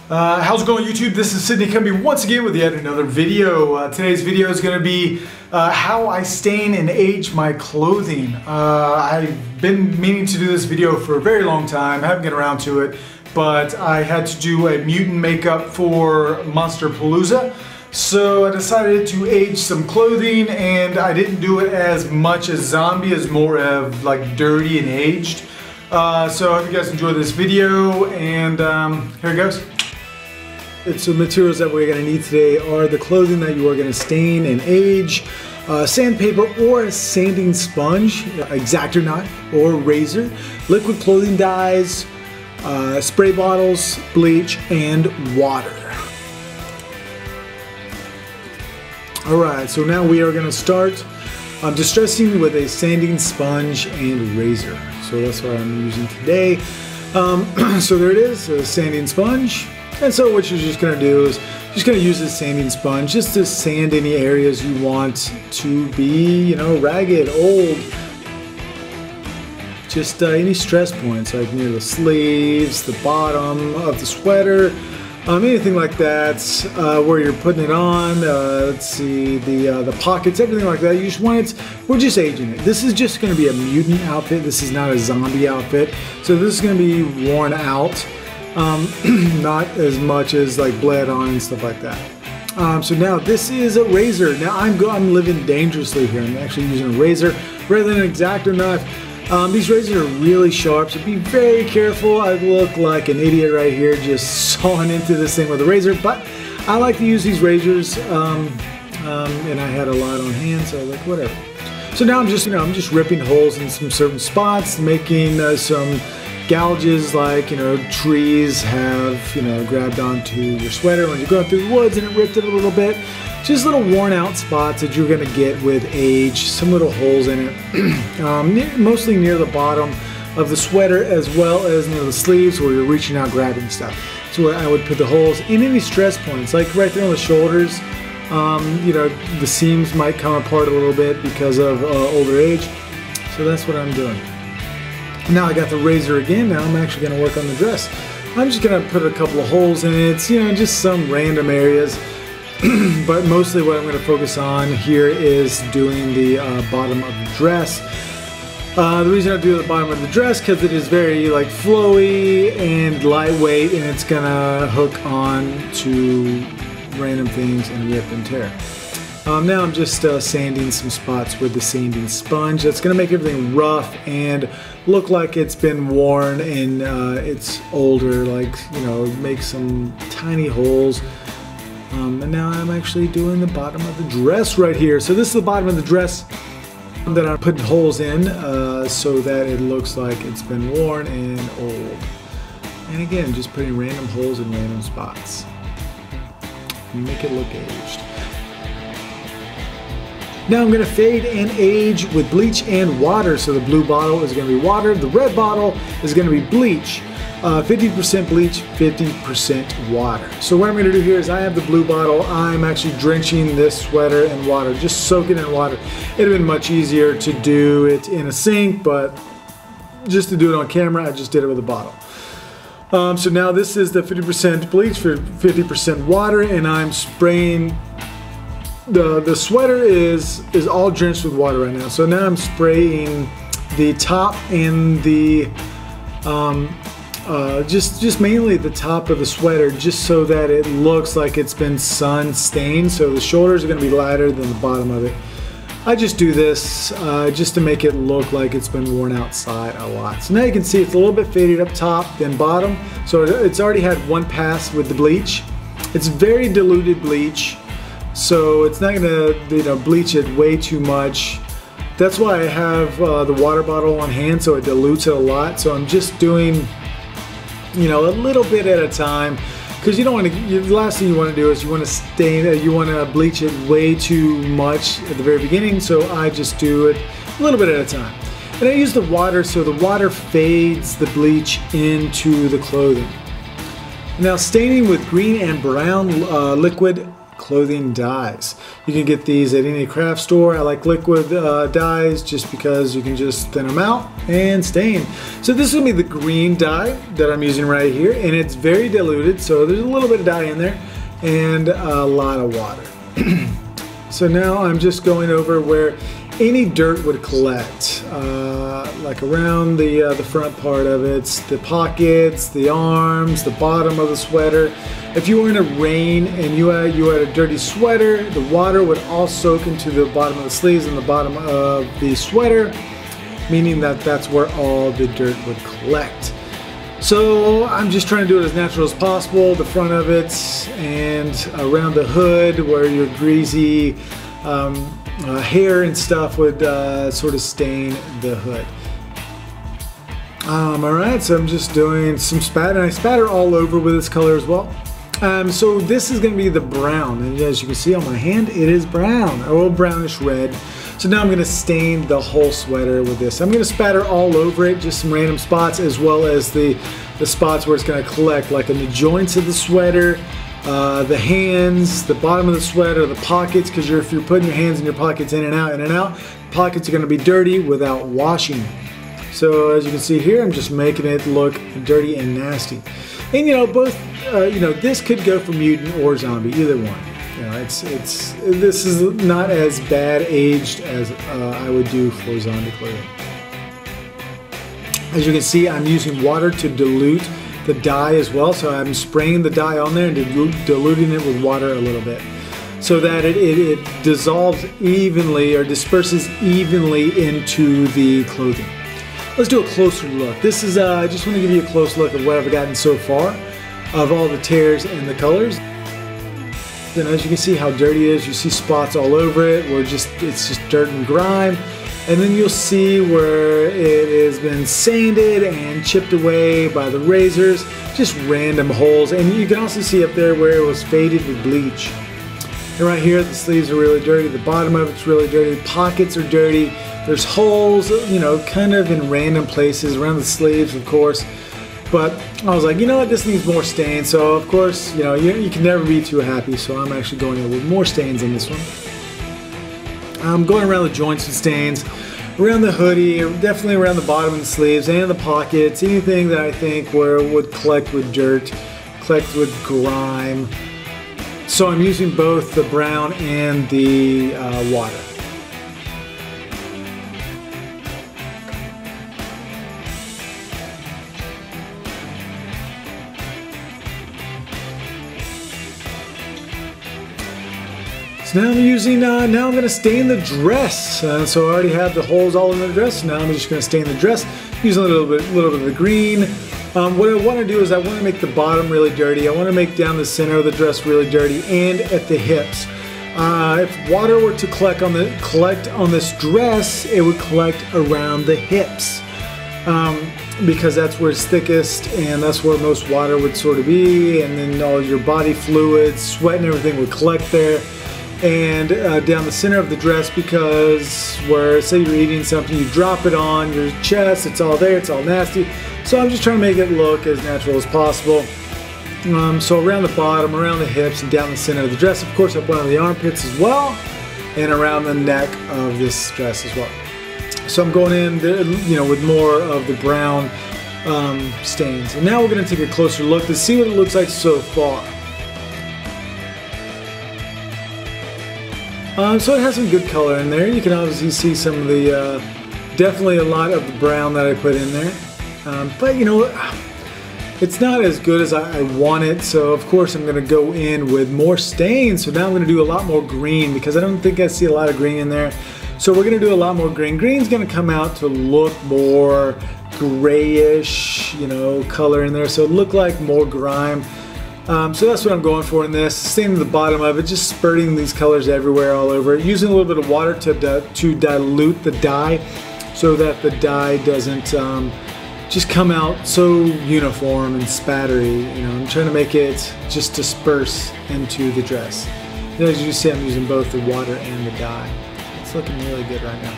How's it going, YouTube? This is Sidney Cumbie once again with yet another video. Today's video is going to be how I stain and age my clothing. I've been meaning to do this video for a very long time, haven't gotten around to it, but I had to do a mutant makeup for Monsterpalooza. So I decided to age some clothing, and I didn't do it as much as zombie, as more of like dirty and aged. So I hope you guys enjoy this video, and here it goes. So the materials that we're going to need today are the clothing that you are going to stain and age, sandpaper or a sanding sponge, Xacto knife or Razer, liquid clothing dyes, spray bottles, bleach, and water. Alright, so now we are going to start distressing with a sanding sponge and Razer. So that's what I'm using today. So there it is, a sanding sponge. And so what you're just going to do is just going to use this sanding sponge just to sand any areas you want to be, you know, ragged, old. Just any stress points, like near the sleeves, the bottom of the sweater, anything like that, where you're putting it on, let's see, the pockets, everything like that. You just want it, we're just aging it. This is just going to be a mutant outfit. This is not a zombie outfit. So this is going to be worn out. Not as much as like bled on and stuff like that. So now this is a Razer. Now I'm living dangerously here. I'm actually using a Razer rather than an Xacto knife. These razors are really sharp, so be very careful. I look like an idiot right here just sawing into this thing with a razor, but I like to use these razors, and I had a lot on hand, so I was like, whatever. So now I'm just ripping holes in some certain spots, making some gouges like, you know, trees have, you know, grabbed onto your sweater when you're going through the woods and it ripped it a little bit. Just little worn out spots that you're going to get with age, some little holes in it, mostly near the bottom of the sweater as well as near the sleeves where you're reaching out grabbing stuff. So where I would put the holes in any stress points, like right there on the shoulders. You know, the seams might come apart a little bit because of older age. So that's what I'm doing. Now I got the Razer again. Now I'm actually going to work on the dress. I'm just going to put a couple of holes in it, you know, just some random areas. But mostly what I'm going to focus on here is doing the bottom of the dress. The reason I do the bottom of the dress because it is very like flowy and lightweight, and it's going to hook on to random things and rip and tear. Now I'm just sanding some spots with the sanding sponge. That's going to make everything rough and look like it's been worn and it's older, like, you know, make some tiny holes. And now I'm actually doing the bottom of the dress right here. So this is the bottom of the dress that I'm putting holes in so that it looks like it's been worn and old. And again, just putting random holes in random spots. Make it look aged. Now I'm going to fade and age with bleach and water. So the blue bottle is going to be water. The red bottle is going to be bleach. 50% bleach, 50% water. So what I'm going to do here is I have the blue bottle. I'm actually drenching this sweater in water. Just soak it in water. It would have been much easier to do it in a sink, but just to do it on camera, I just did it with a bottle. So now this is the 50% bleach for 50% water, and I'm spraying. The sweater is all drenched with water right now. So now I'm spraying the top and the just mainly the top of the sweater, just so that it looks like it's been sun stained. So the shoulders are going to be lighter than the bottom of it. I just do this just to make it look like it's been worn outside a lot. So now you can see it's a little bit faded up top than bottom. So it's already had one pass with the bleach. It's very diluted bleach. So it's not gonna, you know, bleach it way too much. That's why I have the water bottle on hand, so it dilutes it a lot. So I'm just doing, you know, a little bit at a time, because you don't want to. The last thing you want to do is you want to stain, you want to bleach it way too much at the very beginning. So I just do it a little bit at a time, and I use the water, so the water fades the bleach into the clothing. Now staining with green and brown liquid clothing dyes. You can get these at any craft store. I like liquid dyes just because you can just thin them out and stain. So this will be the green dye that I'm using right here, and it's very diluted, so there's a little bit of dye in there and a lot of water. So now I'm just going over where any dirt would collect, like around the front part of it, the pockets, the arms, the bottom of the sweater. If you were in a rain and you had a dirty sweater, the water would all soak into the bottom of the sleeves and the bottom of the sweater, meaning that that's where all the dirt would collect. So I'm just trying to do it as natural as possible, the front of it and around the hood where your greasy hair and stuff would sort of stain the hood. Alright, so I'm just doing some spatter, and I spatter all over with this color as well. So this is going to be the brown, and as you can see on my hand, it is brown, a little brownish red. So now I'm going to stain the whole sweater with this. I'm going to spatter all over it, just some random spots, as well as the spots where it's going to collect, like in the joints of the sweater, the hands, the bottom of the sweater, the pockets, because if you're putting your hands in your pockets in and out, pockets are going to be dirty without washing. So as you can see here, I'm just making it look dirty and nasty. And both, this could go for mutant or zombie, either one. This is not as bad aged as I would do for zombie clothing. As you can see, I'm using water to dilute the dye as well, so I'm spraying the dye on there and diluting it with water a little bit, so that it dissolves evenly or disperses evenly into the clothing. Let's do a closer look. This is I just want to give you a close look of what I've gotten so far of all the tears and the colors. And as you can see how dirty it is, you see spots all over it where it's just dirt and grime. And then you'll see where it has been sanded and chipped away by the razors, just random holes. And you can also see up there where it was faded with bleach. And right here, the sleeves are really dirty, the bottom of it's really dirty, the pockets are dirty. There's holes, kind of in random places around the sleeves, of course. But I was like, what, this needs more stains. So of course, you can never be too happy. So I'm actually going in with more stains in this one. I'm going around the joints with stains, around the hoodie, definitely around the bottom of the sleeves and the pockets, anything that I think where it would collect with dirt, collect with grime. So I'm using both the brown and the water. Now I'm using, now I'm going to stain the dress. So I already have the holes all in the dress. Now I'm just going to stain the dress using a little bit of the green. What I want to do is I want to make the bottom really dirty. I want to make down the center of the dress really dirty and at the hips. If water were to collect on this dress, it would collect around the hips. Because that's where it's thickest and that's where most water would sort of be, and then all your body fluids, sweat and everything would collect there. And down the center of the dress, because where, say you're eating something, you drop it on your chest, it's all there, it's all nasty. So I'm just trying to make it look as natural as possible. So around the bottom, around the hips, and down the center of the dress. Of course, up under the armpits as well, and around the neck of this dress as well. So I'm going in, with more of the brown stains. And now we're going to take a closer look to see what it looks like so far. So it has some good color in there. You can obviously see some of the, definitely a lot of the brown that I put in there. But it's not as good as I want it. So of course I'm going to go in with more stains. So now I'm going to do a lot more green because I don't think I see a lot of green in there. So we're going to do a lot more green. Green's going to come out to look more grayish, color in there. So it look like more grime. So that's what I'm going for in this. Staining the bottom of it, just spurting these colors everywhere all over it. Using a little bit of water to dilute the dye so that the dye doesn't just come out so uniform and spattery. I'm trying to make it just disperse into the dress. As you see, I'm using both the water and the dye. It's looking really good right now.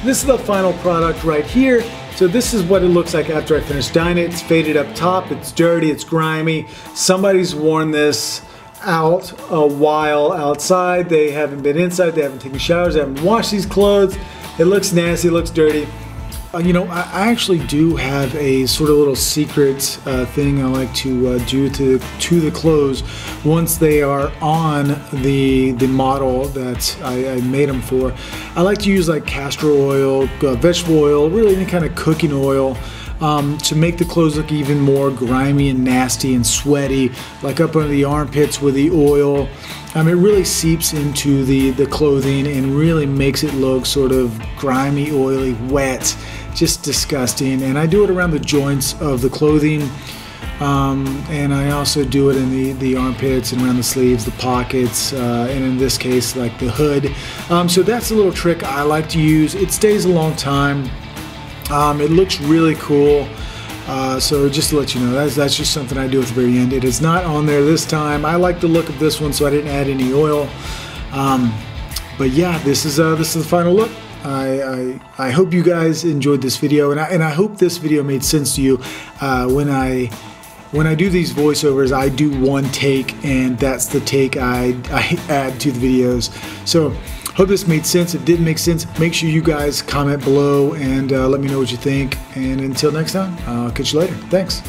This is the final product right here. So this is what it looks like after I finish dyeing it. It's faded up top, it's dirty, it's grimy. Somebody's worn this out a while outside. They haven't been inside, they haven't taken showers, they haven't washed these clothes. It looks nasty, it looks dirty. You know, I actually do have a sort of little secret thing I like to do to the clothes once they are on the model that I made them for. I like to use like castor oil, vegetable oil, really any kind of cooking oil to make the clothes look even more grimy and nasty and sweaty, like up under the armpits with the oil. It really seeps into the clothing and really makes it look sort of grimy, oily, wet, just disgusting. And I do it around the joints of the clothing, and I also do it in the armpits and around the sleeves, the pockets, and in this case like the hood. So that's a little trick I like to use. It stays a long time. It looks really cool. So just to let you know, that's just something I do at the very end. It is not on there this time. I like the look of this one, so I didn't add any oil. But yeah, this is the final look. I hope you guys enjoyed this video, and I hope this video made sense to you. When I do these voiceovers, I do one take, and that's the take I add to the videos. So hope this made sense. If it didn't make sense, make sure you guys comment below and let me know what you think. And until next time, I'll catch you later. Thanks.